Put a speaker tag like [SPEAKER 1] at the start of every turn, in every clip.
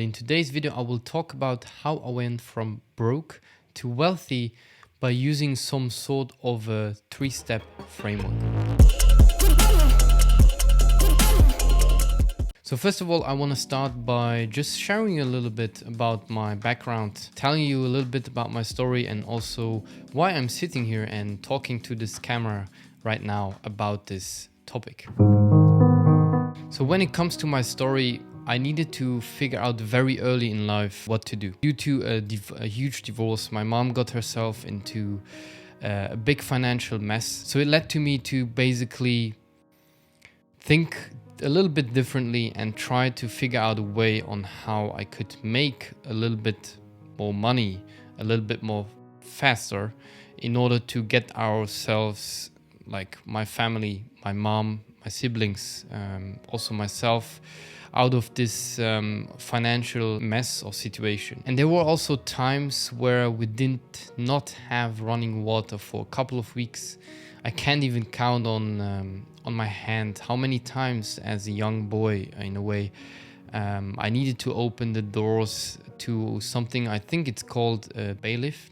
[SPEAKER 1] In today's video, I will talk about how I went from broke to wealthy by using some sort of a 3-step framework. So first of all, I want to start by just sharing a little bit about my background, telling you a little bit about my story and also why I'm sitting here and talking to this camera right now about this topic. So when it comes to my story, I needed to figure out very early in life what to do. Due to a huge divorce, my mom got herself into a big financial mess. So it led to me to basically think a little bit differently and try to figure out a way on how I could make a little bit more money, a little bit more faster in order to get ourselves, like my family, my mom, my siblings, also myself, out of this financial mess or situation. And there were also times where we did not have running water for a couple of weeks. I can't even count on my hand how many times as a young boy, in a way, I needed to open the doors to something, I think it's called a bailiff.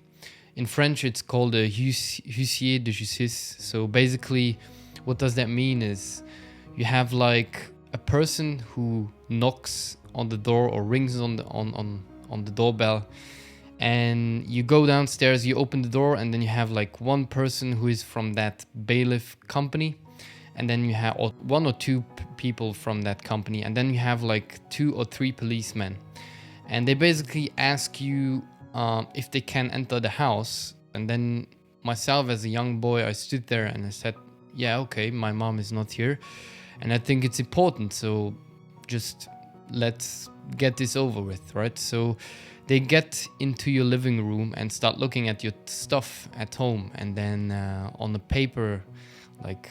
[SPEAKER 1] In French, it's called a huissier de justice. So basically, what does that mean is you have like a person who knocks on the door or rings on the doorbell, and you go downstairs, you open the door, and then you have like one person who is from that bailiff company, and then you have one or two people from that company, and then you have like 2 or 3 policemen, and they basically ask you if they can enter the house. And then myself as a young boy, I stood there and I said, yeah, okay, my mom is not here and I think it's important, so just let's get this over with, right? So they get into your living room and start looking at your stuff at home, and then on the paper, like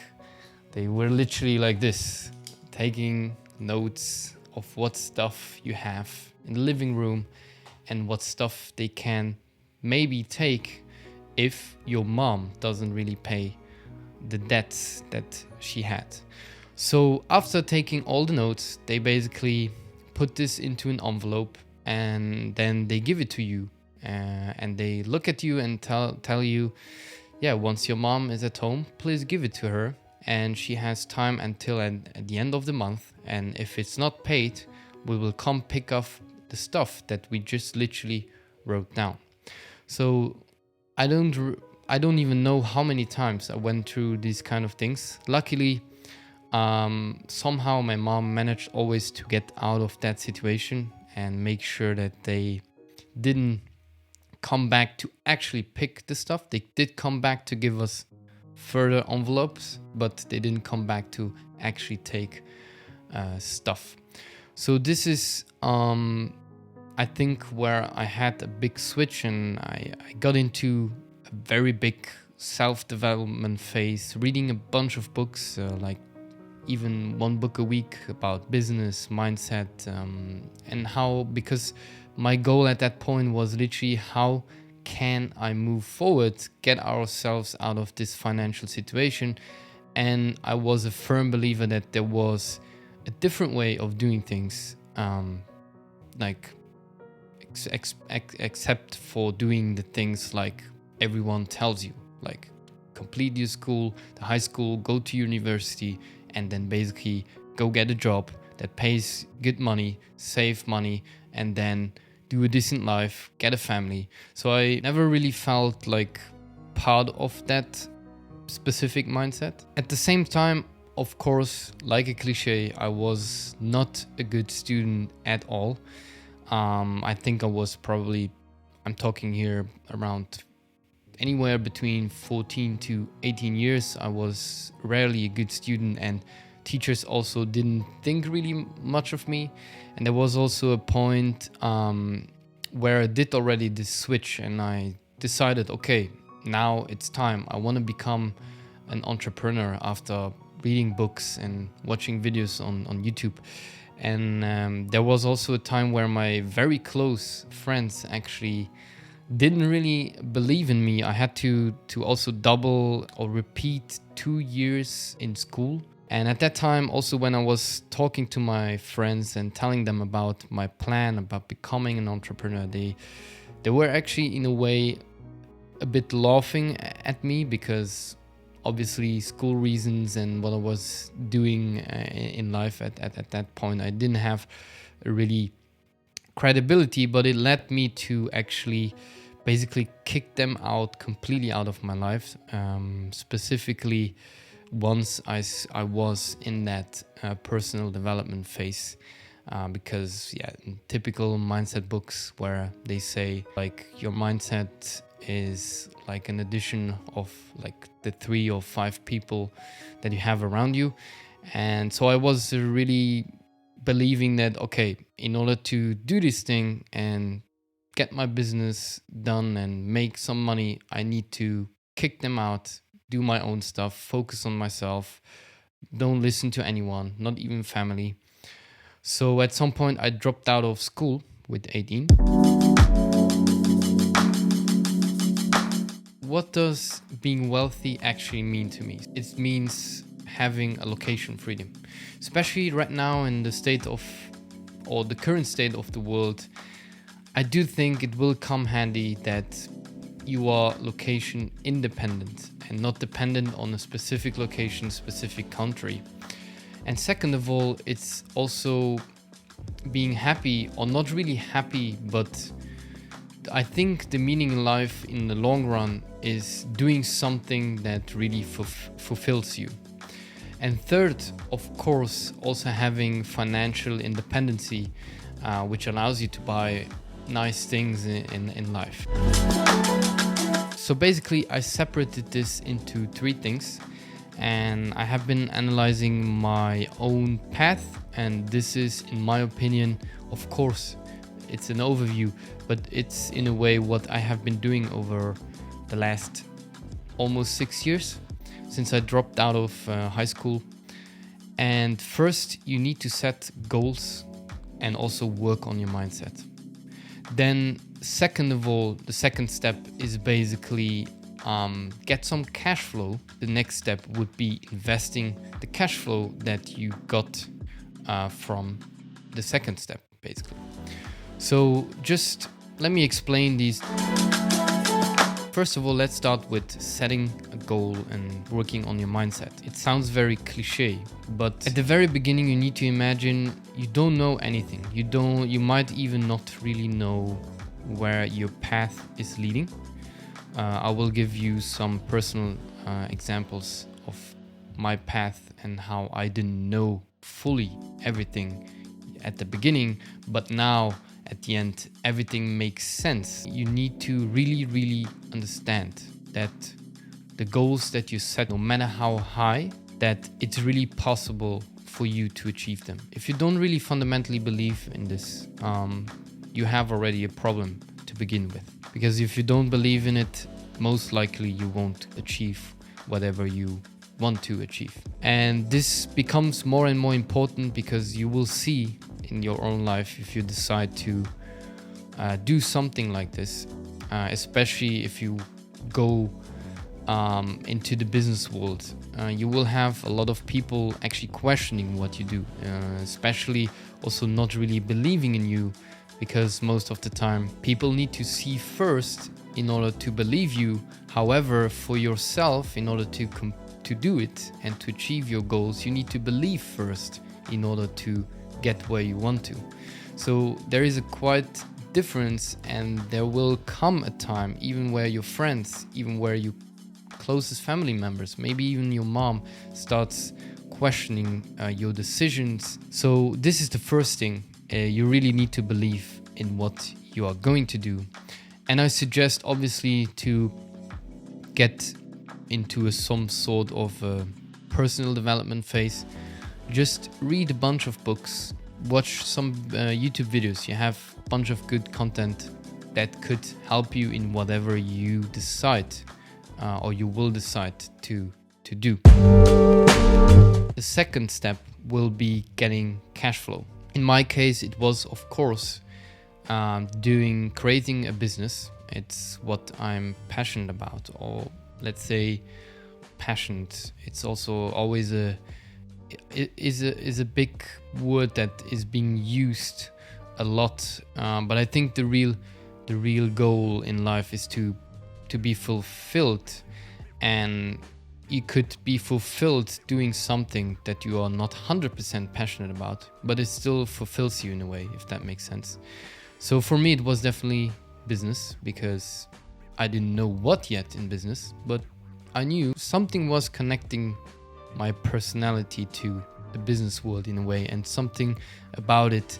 [SPEAKER 1] they were literally like this, taking notes of what stuff you have in the living room and what stuff they can maybe take if your mom doesn't really pay the debts that she had. So after taking all the notes, they basically put this into an envelope and then they give it to you, and they look at you and tell you, yeah, once your mom is at home, please give it to her, and she has time until at the end of the month, and if it's not paid, we will come pick up the stuff that we just literally wrote down. So I don't even know how many times I went through these kind of things. Luckily, somehow my mom managed always to get out of that situation and make sure that they didn't come back to actually pick the stuff. They did come back to give us further envelopes, but they didn't come back to actually take stuff. So this is I think where I had a big switch, and I got into a very big self-development phase, reading a bunch of books, like even 1 book a week about business, mindset, and how, because my goal at that point was literally how can I move forward, get ourselves out of this financial situation. And I was a firm believer that there was a different way of doing things, like except for doing the things like everyone tells you, like complete your school, the high school, go to university, and then basically go get a job that pays good money, save money, and then do a decent life, get a family. So I never really felt like part of that specific mindset. At the same time, of course, like a cliche, I was not a good student at all. I think I was probably, I'm talking here around anywhere between 14 to 18 years. I was rarely a good student, and teachers also didn't think really much of me. And there was also a point where I did already this switch, and I decided, okay, now it's time. I want to become an entrepreneur after reading books and watching videos on YouTube. And there was also a time where my very close friends actually didn't really believe in me. I had to also double or repeat 2 years in school And at that time, also when I was talking to my friends and telling them about my plan about becoming an entrepreneur, they were actually in a way a bit laughing at me, because obviously school reasons and what I was doing in life at that point, I didn't have a really credibility, but it led me to actually basically kick them out completely out of my life. Specifically, once I was in that personal development phase, because in typical mindset books where they say like your mindset is like an addition of like the 3 or 5 people that you have around you. And so I was really believing that, okay, in order to do this thing and get my business done and make some money, I need to kick them out, do my own stuff, focus on myself, don't listen to anyone, not even family. So at some point I dropped out of school with 18. What does being wealthy actually mean to me? It means having a location freedom, especially right now in the state of, or the current state of the world. I do think it will come handy that you are location independent and not dependent on a specific location, specific country. And second of all, it's also being happy, or not really happy, but I think the meaning in life in the long run is doing something that really fulfills you. And third, of course, also having financial independency, which allows you to buy nice things in life. So basically, I separated this into 3 things, and I have been analyzing my own path. And this is, in my opinion, of course, it's an overview, but it's in a way what I have been doing over the last almost 6 years since I dropped out of high school. And first, you need to set goals and also work on your mindset. Then, second of all, the second step is basically get some cash flow. The next step would be investing the cash flow that you got from the second step, basically. So just let me explain these. First of all, let's start with setting a goal and working on your mindset. It sounds very cliche, but at the very beginning, you need to imagine you don't know anything. You might even not really know where your path is leading. I will give you some personal examples of my path and how I didn't know fully everything at the beginning, but now at the end, everything makes sense. You need to really, really understand that the goals that you set, no matter how high, that it's really possible for you to achieve them. If you don't really fundamentally believe in this, you have already a problem to begin with. Because if you don't believe in it, most likely you won't achieve whatever you want to achieve. And this becomes more and more important because you will see in your own life if you decide to do something like this, especially if you go into the business world, you will have a lot of people actually questioning what you do, especially also not really believing in you, because most of the time people need to see first in order to believe you. However, for yourself, in order to do it and to achieve your goals, you need to believe first in order to get where you want to. So there is a quite difference, and there will come a time even where your friends, even where your closest family members, maybe even your mom, starts questioning your decisions. So this is the first thing. You really need to believe in what you are going to do. And I suggest obviously to get into some sort of personal development phase. Just read a bunch of books, watch some YouTube videos. You have a bunch of good content that could help you in whatever you decide or you will decide to do. The second step will be getting cash flow. In my case, it was, of course, creating a business. It's what I'm passionate about, or let's say passionate. It's also always a is a big word that is being used a lot, but I think the real goal in life is to be fulfilled, and you could be fulfilled doing something that you are not 100% passionate about, but it still fulfills you in a way, if that makes sense. So for me, it was definitely business, because I didn't know what yet in business, but I knew something was connecting my personality to the business world in a way, and something about it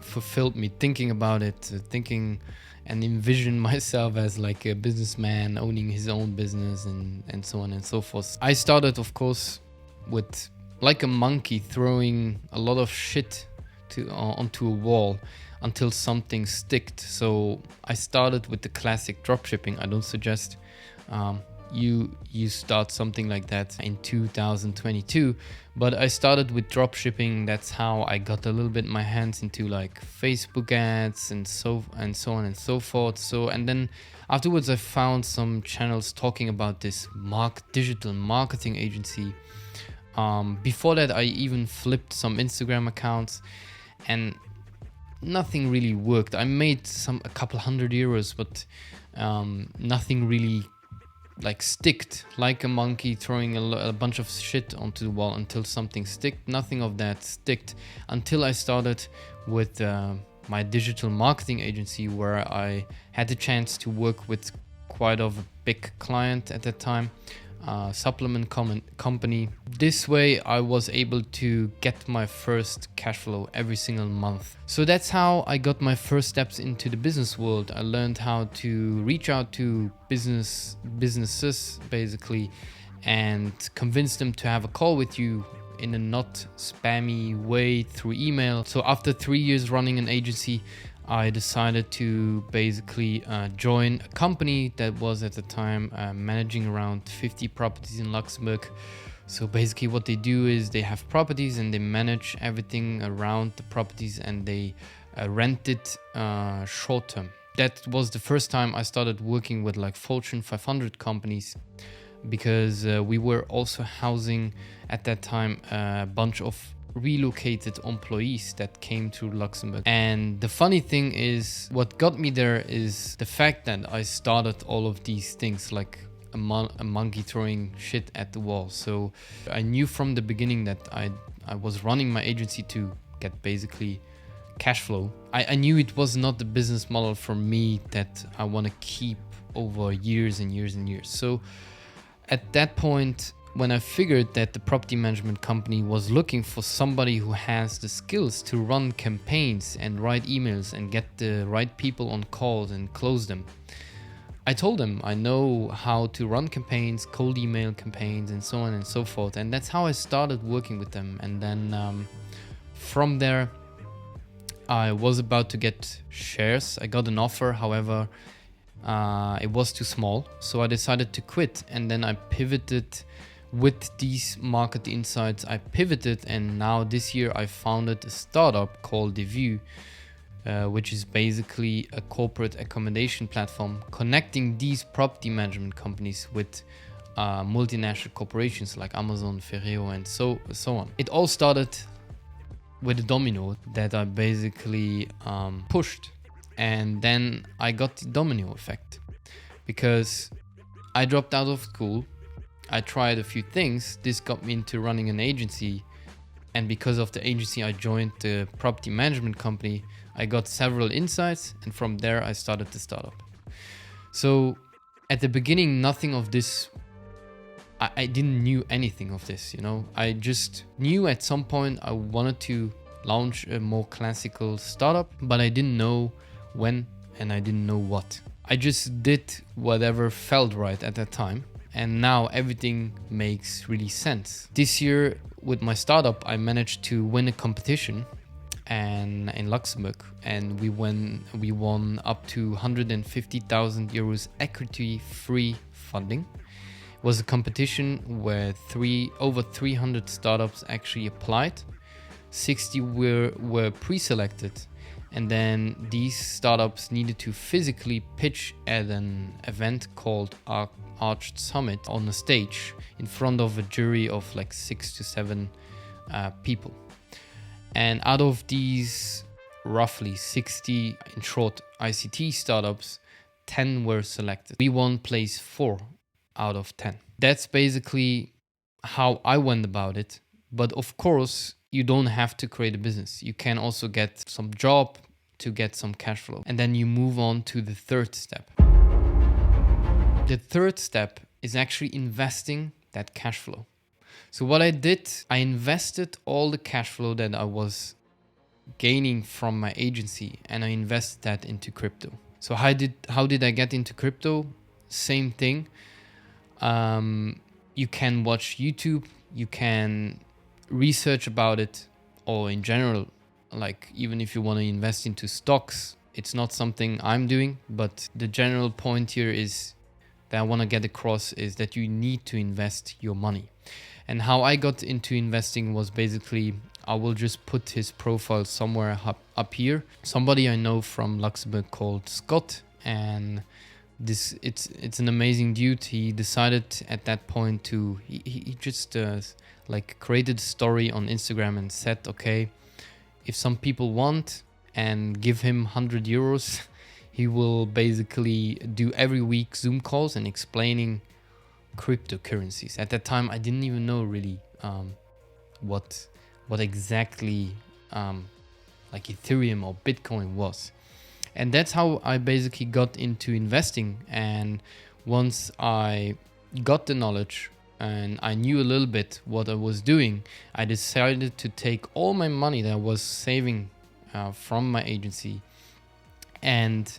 [SPEAKER 1] fulfilled me. Thinking about it, thinking and envision myself as like a businessman owning his own business, and so on and so forth. I started, of course, with like a monkey throwing a lot of shit onto a wall until something sticked. So I started with the classic dropshipping. I don't suggest you start something like that in 2022, but I started with dropshipping. That's how I got a little bit my hands into like Facebook ads and so on and so forth. So, and then afterwards I found some channels talking about this digital marketing agency. Before that, I even flipped some Instagram accounts, and nothing really worked. I made a couple €100, but nothing really like sticked, like a monkey throwing a bunch of shit onto the wall until something sticked. Nothing of that sticked until I started with my digital marketing agency, where I had the chance to work with quite a big client at that time, supplement company. This way I was able to get my first cash flow every single month. So that's how I got my first steps into the business world. I learned how to reach out to businesses basically, and convince them to have a call with you in a not spammy way through email. So after 3 years running an agency, I decided to basically join a company that was at the time managing around 50 properties in Luxembourg. So basically what they do is they have properties and they manage everything around the properties, and they rent it short term. That was the first time I started working with like Fortune 500 companies, because we were also housing at that time a bunch of relocated employees that came to Luxembourg. And the funny thing is, what got me there is the fact that I started all of these things like a monkey throwing shit at the wall. So I knew from the beginning that I was running my agency to get basically cash flow. I knew it was not the business model for me that I want to keep over years and years and years. So at that point, when I figured that the property management company was looking for somebody who has the skills to run campaigns and write emails and get the right people on calls and close them, I told them I know how to run campaigns, cold email campaigns, and so on and so forth. And that's how I started working with them. And then from there, I was about to get shares. I got an offer, however, it was too small. So I decided to quit, and then I pivoted. With these market insights, I pivoted, and now this year I founded a startup called The View, which is basically a corporate accommodation platform connecting these property management companies with multinational corporations like Amazon, Ferreo, and so on. It all started with a domino that I basically pushed, and then I got the domino effect, because I dropped out of school. I tried a few things. This got me into running an agency, and because of the agency I joined the property management company. I got several insights, and from there I started the startup. So at the beginning, nothing of this, I didn't knew anything of this, you know. I just knew at some point I wanted to launch a more classical startup, but I didn't know when, and I didn't know what. I just did whatever felt right at that time. And now everything makes really sense. This year with my startup, I managed to win a competition and in Luxembourg, and we won up to 150,000 euros equity-free funding. It was a competition where over 300 startups actually applied. 60 were pre-selected, And then these startups needed to physically pitch at an event called Arched Summit on a stage in front of a jury of like 6 to 7 people. And out of these roughly 60, in short, ICT startups, 10 were selected. We won place 4 out of 10. That's basically how I went about it. But of course, you don't have to create a business. You can also get some job to get some cash flow. And then you move on to the third step. The third step is actually investing that cash flow. So what I did, I invested all the cash flow that I was gaining from my agency, and I invested that into crypto. So how did I get into crypto? Same thing. You can watch YouTube, you can research about it, or in general, like even if you want to invest into stocks, it's not something I'm doing, but the general point here is that I want to get across is that you need to invest your money. And how I got into investing was basically, I will just put his profile somewhere up here. Somebody I know from Luxembourg called Scott, and it's an amazing dude. He decided at that point to he just like created a story on Instagram and said, okay, if some people want and give him 100 euros, he will basically do every week Zoom calls and explaining cryptocurrencies. At that time, I didn't even know really what exactly like Ethereum or Bitcoin was. And that's how I basically got into investing. And once I got the knowledge and I knew a little bit what I was doing, I decided to take all my money that I was saving from my agency and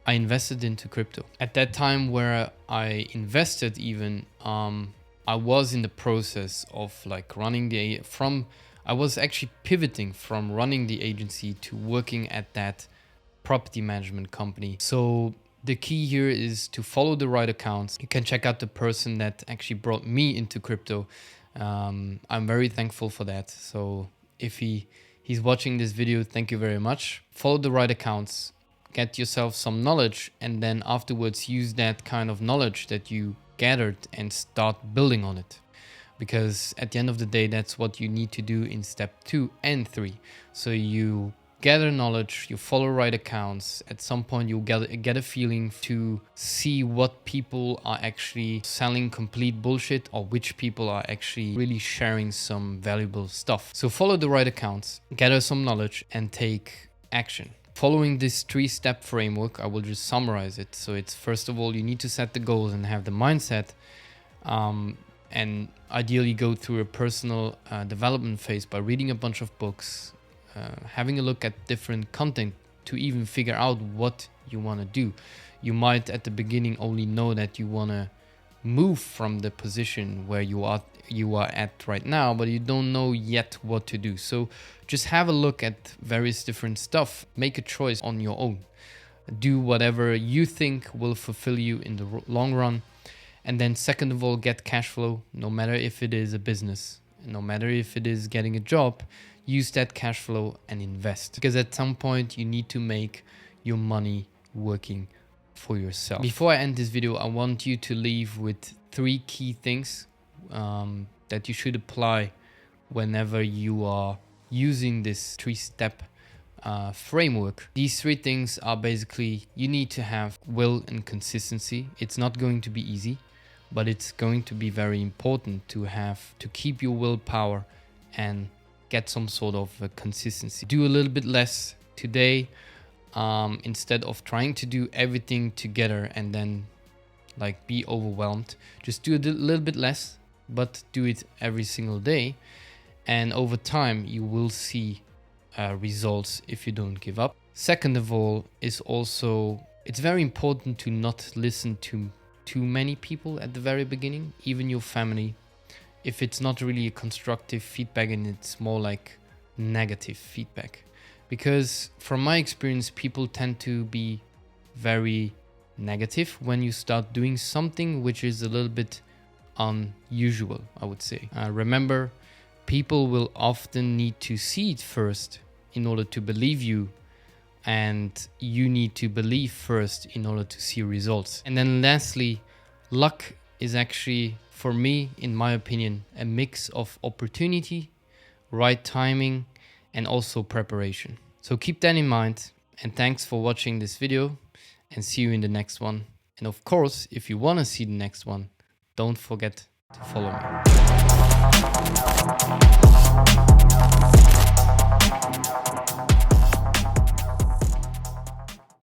[SPEAKER 1] I invested into crypto. At that time where I invested even, I was in the process of like I was actually pivoting from running the agency to working at that property management company. So the key here is to follow the right accounts. You can check out the person that actually brought me into crypto. I'm very thankful for that. So if he's watching this video, thank you very much. Follow the right accounts, get yourself some knowledge, and then afterwards use that kind of knowledge that you gathered and start building on it. Because at the end of the day, that's what you need to do in step 2 and 3. So you gather knowledge, you follow right accounts. At some point, you'll get a feeling to see what people are actually selling complete bullshit or which people are actually really sharing some valuable stuff. So follow the right accounts, gather some knowledge, and take action. Following this 3-step framework, I will just summarize it. So it's first of all, you need to set the goals and have the mindset, and ideally go through a personal development phase by reading a bunch of books, having a look at different content to even figure out what you want to do. You might at the beginning only know that you want to move from the position where you are at right now, but you don't know yet what to do. So just have a look at various different stuff, make a choice on your own, do whatever you think will fulfill you in the long run. And then second of all, get cash flow, no matter if it is a business, no matter if it is getting a job, use that cash flow and invest. Because at some point you need to make your money working for yourself. Before I end this video, I want you to leave with 3 key things that you should apply whenever you are using this 3-step framework. These 3 things are basically, you need to have will and consistency. It's not going to be easy, but it's going to be very important to keep your willpower and get some sort of consistency. Do a little bit less today instead of trying to do everything together and then like be overwhelmed. Just do a little bit less, but do it every single day. And over time, you will see results if you don't give up. Second of all is also, it's very important to not listen to too many people at the very beginning, even your family. If it's not really a constructive feedback and it's more like negative feedback. Because from my experience, people tend to be very negative when you start doing something which is a little bit unusual, I would say. Remember, people will often need to see it first in order to believe you and you need to believe first in order to see results. And then lastly, luck is actually, for me, in my opinion, a mix of opportunity, right timing, and also preparation. So keep that in mind, and thanks for watching this video, and see you in the next one. And of course, if you want to see the next one, don't forget to follow me.